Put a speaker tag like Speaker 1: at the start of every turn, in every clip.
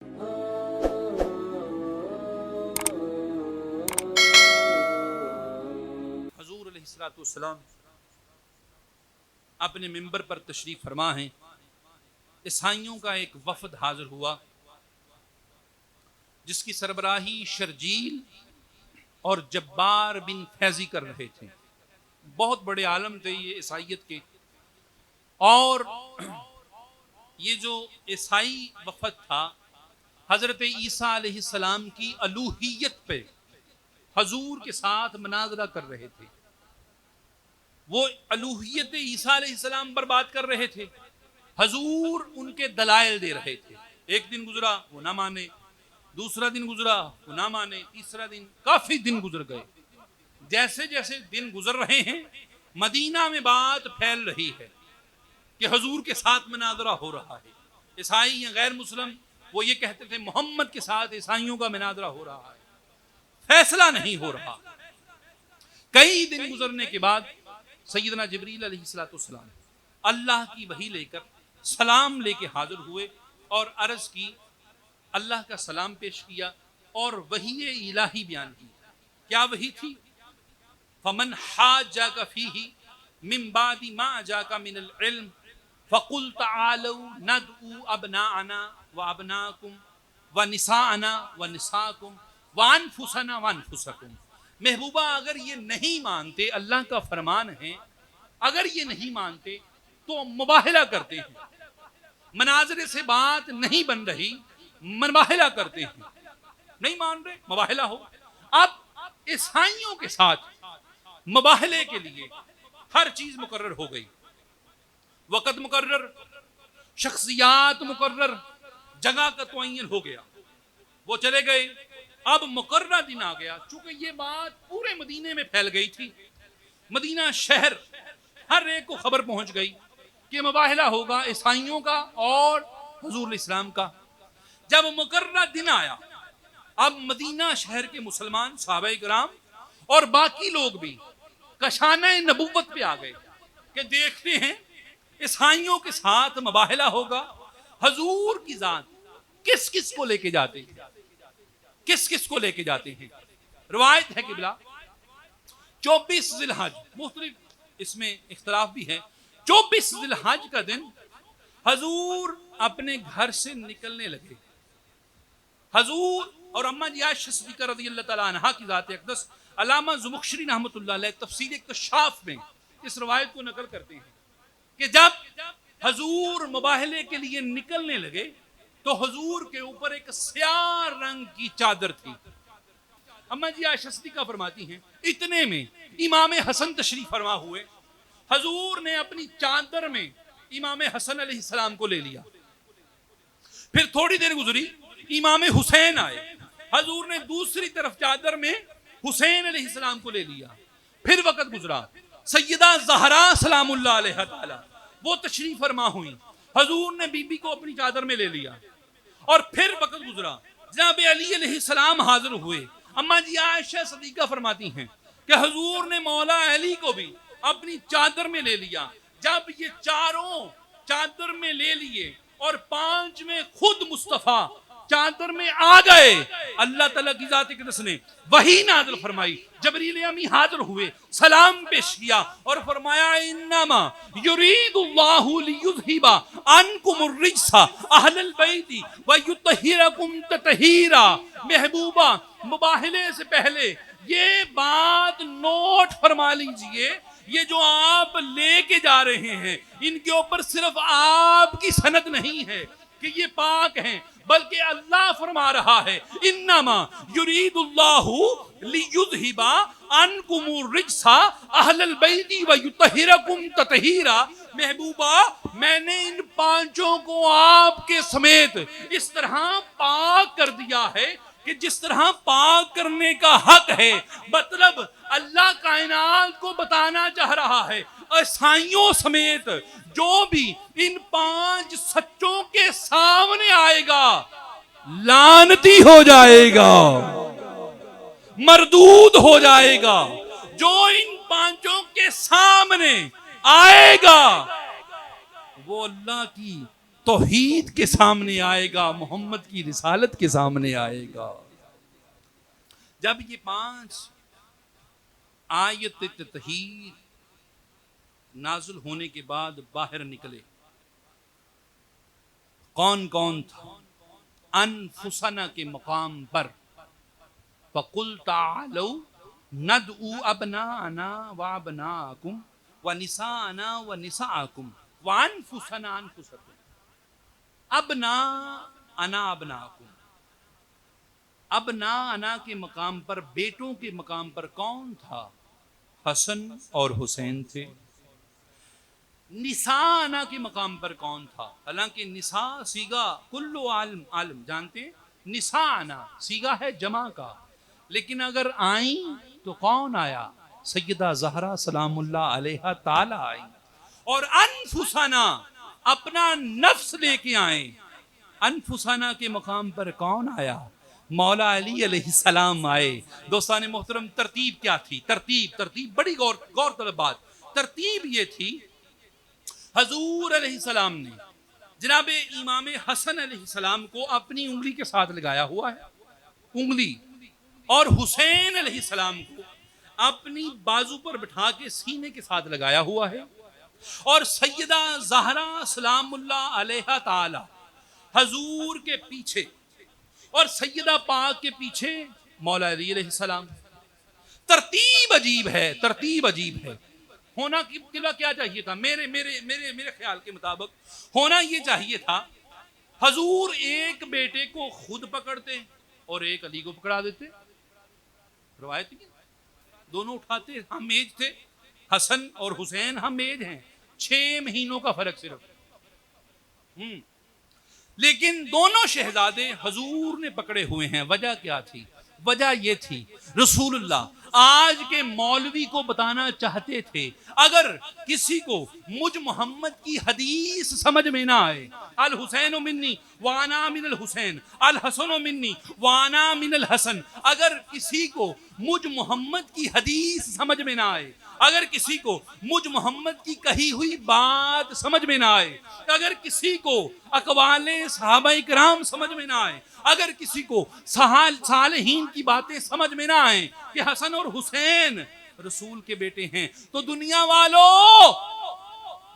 Speaker 1: हजूर अलैहिस्सलाम अपने मिंबर पर तशरीफ फरमा हैं। ईसाइयों का एक वफद हाजिर हुआ जिसकी सरबराही शर्जील और जब्बार बिन फैजी कर रहे थे। बहुत बड़े आलम थे ये ईसाइयत के। और ये जो ईसाई वफद था हजरत ईसा अलैहिस्सलाम की अलूहियत पे हजूर के साथ मनाजरा कर रहे थे। वो अलूहियत ईसा अलैहिस्सलाम पर बात कर रहे थे, हजूर उनके दलाइल दे रहे थे। एक दिन गुजरा वो ना माने, दूसरा दिन गुजरा वो ना माने, तीसरा दिन, काफी दिन गुजर गए। जैसे जैसे दिन गुजर रहे हैं मदीना में बात फैल रही है कि हजूर के साथ मनाजरा हो रहा है। ईसाई या गैर मुस्लिम वो ये कहते थे मोहम्मद के साथ ईसाइयों का मनाजरा हो रहा है, फैसला नहीं हो रहा। कई दिन गुजरने के बाद सैयदना जिब्रील अलैहिस्सलाम अल्लाह की वही लेकर सलाम लेके हाजिर हुए और अर्ज की, अल्लाह का सलाम पेश किया और वही इलाही बयान की। क्या वही थी? फमन हाज्जाका फीही मिन बादी मा जाका मिनल इल्म फकुल तआलू नदउ अबनाअना व अबनाकुम व निसाअना व निसाकुम व अनफुसना व अनफुसकुम। महबूबा अगर ये नहीं मानते, अल्लाह का फरमान है, अगर ये नहीं मानते तो मुबाहला करते हैं, मनाजरे से बात नहीं बन रही, मुबाहला करते हैं। नहीं मान रहे, मुबाहला हो। अब ईसाइयों के साथ मुबाहले के लिए हर चीज मुकर्रर हो गई। वक़्त मुकर्रर, शख्सियात मुकर्रर, जगह का तयन हो गया। वो चले गए। अब मुकर्रर दिन आ गया। चूंकि ये बात पूरे मदीने में फैल गई थी, मदीना शहर हर एक को खबर पहुंच गई कि मुबाहला होगा ईसाइयों का और हुजूर इस्लाम का। जब मुकर्रर दिन आया, अब मदीना शहर के मुसलमान सहाबाए किराम और बाकी लोग भी कशाने नबुव्वत पे आ गए कि देखते हैं ईसाइयों के साथ मुबाहला होगा, हजूर की जात किस किस को लेके जाते हैं, किस किस को लेके जाते हैं। रिवायत है किबला 24 जिलहज, मुख्तलिफ इसमें इख्तलाफ भी है। 24 जिलहज का दिन हजूर अपने घर से निकलने लगे। हजूर और अम्मा जी आयशा सिद्दीक़ा रज़ियल्लाहु तआला अन्हा की ज़ात अक़दस अल्लामा ज़ुमख़शरी रहमतुल्लाह अलैह तफ़सीर कशाफ में इस रवायत को नकल करते हैं कि जब हजूर मुबाहले के लिए निकलने लगे तो हजूर के ऊपर एक स्याह रंग की चादर थी। अम्मा जी आयशा सिद्दीक़ा फरमाती हैं, इतने में इमाम हसन तशरीफ फरमा हुए। हजूर ने अपनी चादर में इमाम हसन अलैहिस्सलाम को ले लिया। फिर थोड़ी देर गुजरी, इमाम हुसैन आए। हजूर ने दूसरी तरफ चादर में हुसैन अलैहिस्सलाम को ले लिया। फिर वक़्त गुजरा, सैयदा ज़हरा सलामुल्लाह अलैहा ताला वो तशरीफ फरमा हुई। हजूर ने बीबी को अपनी चादर में ले लिया। और फिर वक़्त गुजरा, जनाब अली अलैहिस्सलाम हाजिर हुए। अम्मा जी आयशा सिद्दीक़ा फरमाती हैं कि हजूर ने मौला अली को भी अपनी चादर में ले लिया। जब ये चारों चादर में ले लिए और पांच में खुद मुस्तफा चादर में आ गए, अल्लाह ताला की ज़ात अक़दस ने वही नाज़िल फरमाई। जबरील अमी हाजिर हुए, सलाम पेश किया और फरमाया, इन्नमा युरीदुल्लाहु लियुज़हिबा अन्कुमुर रिज्सा अहलल बैति व युतहिरकुम ततहीरा। महबूबा मुबाहले से पहले ये बात नोट फरमा लीजिए, ये जो आप लेके जा रहे हैं इनके ऊपर सिर्फ आपकी सनद नहीं है कि ये पाक हैं, बल्कि अल्लाह फरमा रहा है, इन्नमा युरीदुल्लाहु लियुज़हिबा अन्कुमुर रिज्सा अहलल बैति व युतहिरकुम ततहीरा। महबूबा मैंने इन पांचों को आपके समेत इस तरह पाक कर दिया है कि जिस तरह पाक करने का हक है। मतलब अल्लाह कायनात को बताना चाह रहा है, ईसाइयों समेत जो भी इन पांच सच्चों के सामने आएगा लानती हो जाएगा, मरदूद हो जाएगा। जो इन पांचों के सामने आएगा वो अल्लाह की तौहीद के सामने आएगा, मोहम्मद की रिसालत के सामने आएगा। जब ये 5 आयत ततहीर नाजुल होने के बाद बाहर निकले, कौन कौन था? अनफुसना के मकाम पर फकुल तालौ नदउ अबनाना व अबनाकुम व निसाना व निसाकुम व अनफुसना अनफुसकुम अबना अना अबनाकुम। अबना अना के मकाम पर, बेटों के मकाम पर कौन था? हसन और हुसैन थे। निसा अना के मकाम पर कौन था? हालांकि निसा सीगा कुल्लु आलम आलम जानते हैं, निसा अना सीगा है जमा का, लेकिन अगर आई तो कौन आया? सैयदा ज़हरा सलामुल्लाह अलैहा ताला आई। और अनफुसाना अपना नफ्स लेके आए। अनफुसाना के मकाम पर कौन आया? मौला अली अलैहिस्सलाम आए। दोस्तान मोहतरम, तरतीब क्या थी? तरतीब बड़ी गौर तलब बात। तरतीब ये थी, हजूर अलैहिस्सलाम ने जनाब इमाम हसन अलैहिस्सलाम को अपनी उंगली के साथ लगाया हुआ है, उंगली, और हुसैन अलैहिस्सलाम को अपनी बाजू पर बिठा के सीने के साथ लगाया हुआ है, और सैयदा ज़हरा सलामुल्लाह अलैहा ताला हजूर के पीछे और सैयदा पाक के पीछे मौला अली अलैहिस्सलाम। तरतीब अजीब है, तरतीब अजीब है। होना क्या चाहिए था? मेरे मेरे मेरे मेरे ख्याल के मुताबिक होना ये चाहिए था, हजूर एक बेटे को खुद पकड़ते और एक अली को पकड़ा देते। रवायत दोनों उठाते, हम एज थे, हसन और हुसैन हम एज हैं, 6 महीनों का फर्क सिर्फ। लेकिन दोनों शहजादे हजूर ने पकड़े हुए हैं। वजह क्या थी? वजह यह थी, रसूलुल्लाह आज के मौलवी को बताना चाहते थे, अगर किसी को मुझ मोहम्मद की हदीस समझ में ना आए, अल हुसैन मिन्नी वाना मिनल हुसैन, अल हसन मिन्नी वाना मिनल हसन, अगर किसी को मुझ मोहम्मद की हदीस समझ में ना आए, अगर किसी को मुझ मोहम्मद की कही हुई बात समझ में ना आए, अगर किसी को अकवाले सहाबाए किराम समझ में ना आए, अगर किसी को सालेहीन की बातें समझ में ना आए कि हसन और हुसैन रसूल के बेटे हैं, तो दुनिया वालों,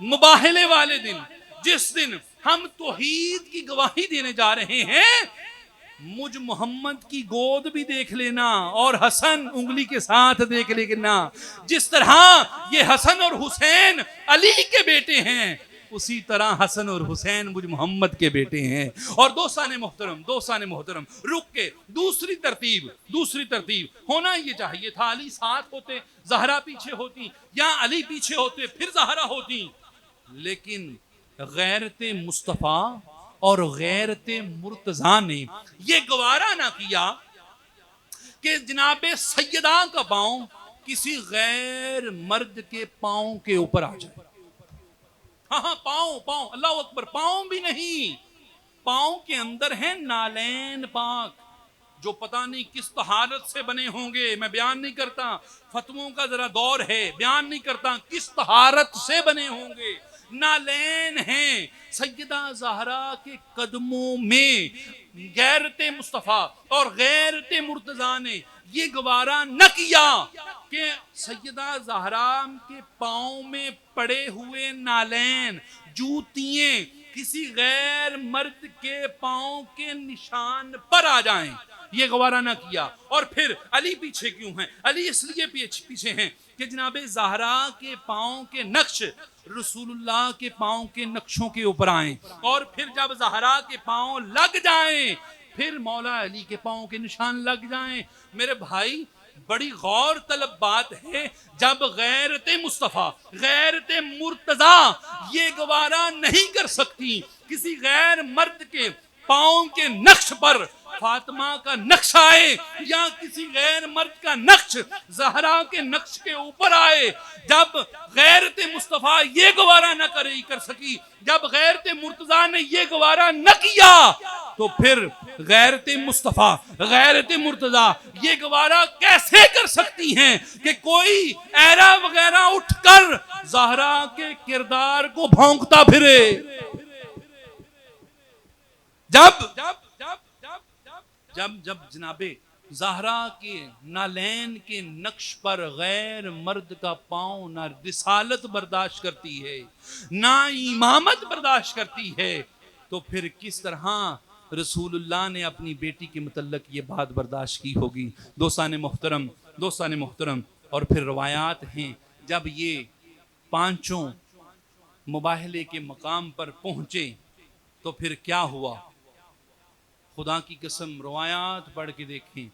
Speaker 1: मुबाहले वाले दिन, जिस दिन हम तौहीद की गवाही देने जा रहे हैं, मुझ मोहम्मद की गोद भी देख लेना और हसन उंगली के साथ देख लेना। जिस तरह ये हसन और हुसैन अली के बेटे हैं, उसी तरह हसन और हुसैन मुझ मोहम्मद के बेटे हैं। और दोस्ताने मोहतरम रुक के दूसरी तरतीब होना ये चाहिए था, अली साथ होते, ज़हरा पीछे होती, या अली पीछे होते फिर ज़हरा होती। लेकिन गैरत मुस्तफ़ा और गैरत मुर्तज़ा ने ये गवारा ना किया कि जनाबे सैयदा का पांव किसी गैर मर्द के पांव के ऊपर आ जाए। हाँ, पांव, अल्लाह अकबर, पांव भी नहीं, पांव के अंदर है नालैन पाक, जो पता नहीं किस तहारत से बने होंगे, मैं बयान नहीं करता, फतवों का जरा दौर है, बयान नहीं करता किस तहारत से बने होंगे। नालैन हैं सैयदा ज़हरा के कदमों में। गैरत मुस्तफ़ा और गैरत मुर्तज़ा ने ये गवारा न किया कि सैयदा ज़हरा के पाँव में पड़े हुए नालैन, जूतियां किसी गैर मर्द के पाँव के निशान पर आ जाएं, ये गवारा ना किया। और फिर अली पीछे क्यों हैं? अली इसलिए पीछे हैं कि जनाबे ज़हरा के पाँव के नक्श रसूलुल्लाह के पाँव के नक्शों के ऊपर आए, और फिर जब ज़हरा के पाँव लग जाएं, फिर मौला अली के पाँव के निशान लग जाएं। मेरे भाई, बड़ी गौर तलब बात है, जब गैरत मुस्तफ़ा गैरत मुर्तज़ा ये गवारा नहीं कर सकती किसी गैर मर्द के पाँव के नक्श पर फातिमा का नक्श आए, या किसी गैर मर्द का नक्श ज़हरा के नक्श के ऊपर आए, जब गैरत मुस्तफ़ा ये गवारा न कर सकी, जब गैरत मुर्तज़ा ने ये गवारा न किया, तो फिर गैरत मुस्तफ़ा गैरत मुर्तज़ा ये गवारा कैसे कर सकती हैं कि कोई ऐरा वगैरह उठकर ज़हरा के किरदार को भौंकता फिरे। जब जब जब जनाबे ज़हरा के नालैन के नक्श पर गैर मर्द का पांव ना रिसालत बर्दाश्त करती है, ना इमामत बर्दाश्त करती है, तो फिर किस तरह रसूलुल्लाह ने अपनी बेटी के मुतल्लक ये बात बर्दाश्त की होगी। दोस्तान मोहतरम, और फिर रवायात हैं, जब ये पांचों मुबाहले के मकाम पर पहुंचे तो फिर क्या हुआ। खुदा की कसम रवायात पढ़ के देखें,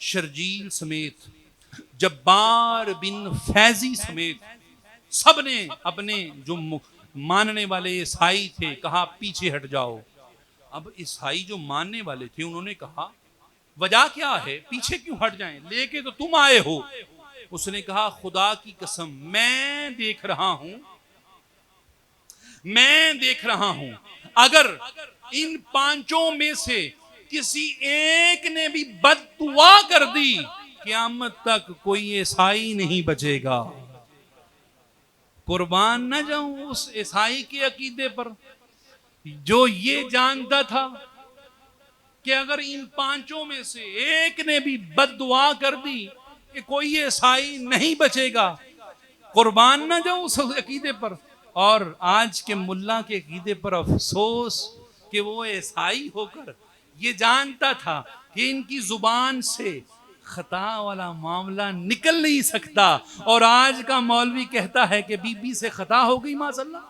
Speaker 1: शर्जील समेत, जब्बार बिन फैजी समेत सब ने अपने जो मानने वाले ईसाई थे कहा पीछे हट जाओ। अब ईसाई जो मानने वाले थे उन्होंने कहा वजह क्या है, पीछे क्यों हट जाएं, लेके तो तुम आए हो। उसने कहा खुदा की कसम मैं देख रहा हूं अगर इन पांचों में से किसी एक ने भी बद्दुआ कर दी क़यामत तक कोई ईसाई नहीं बचेगा। कुर्बान न जाऊं उस ईसाई के अकीदे पर जो ये जानता था कि अगर इन पांचों में से एक ने भी बद्दुआ कर दी कि कोई ईसाई नहीं बचेगा। कुर्बान न जाऊं उस अकीदे पर। और आज के मुल्ला के अकीदे पर अफसोस कि वो ईसाई होकर ये जानता था कि इनकी जुबान से खता वाला मामला निकल नहीं सकता, और आज का मौलवी कहता है कि बीबी से खता हो गई माज़अल्लाह।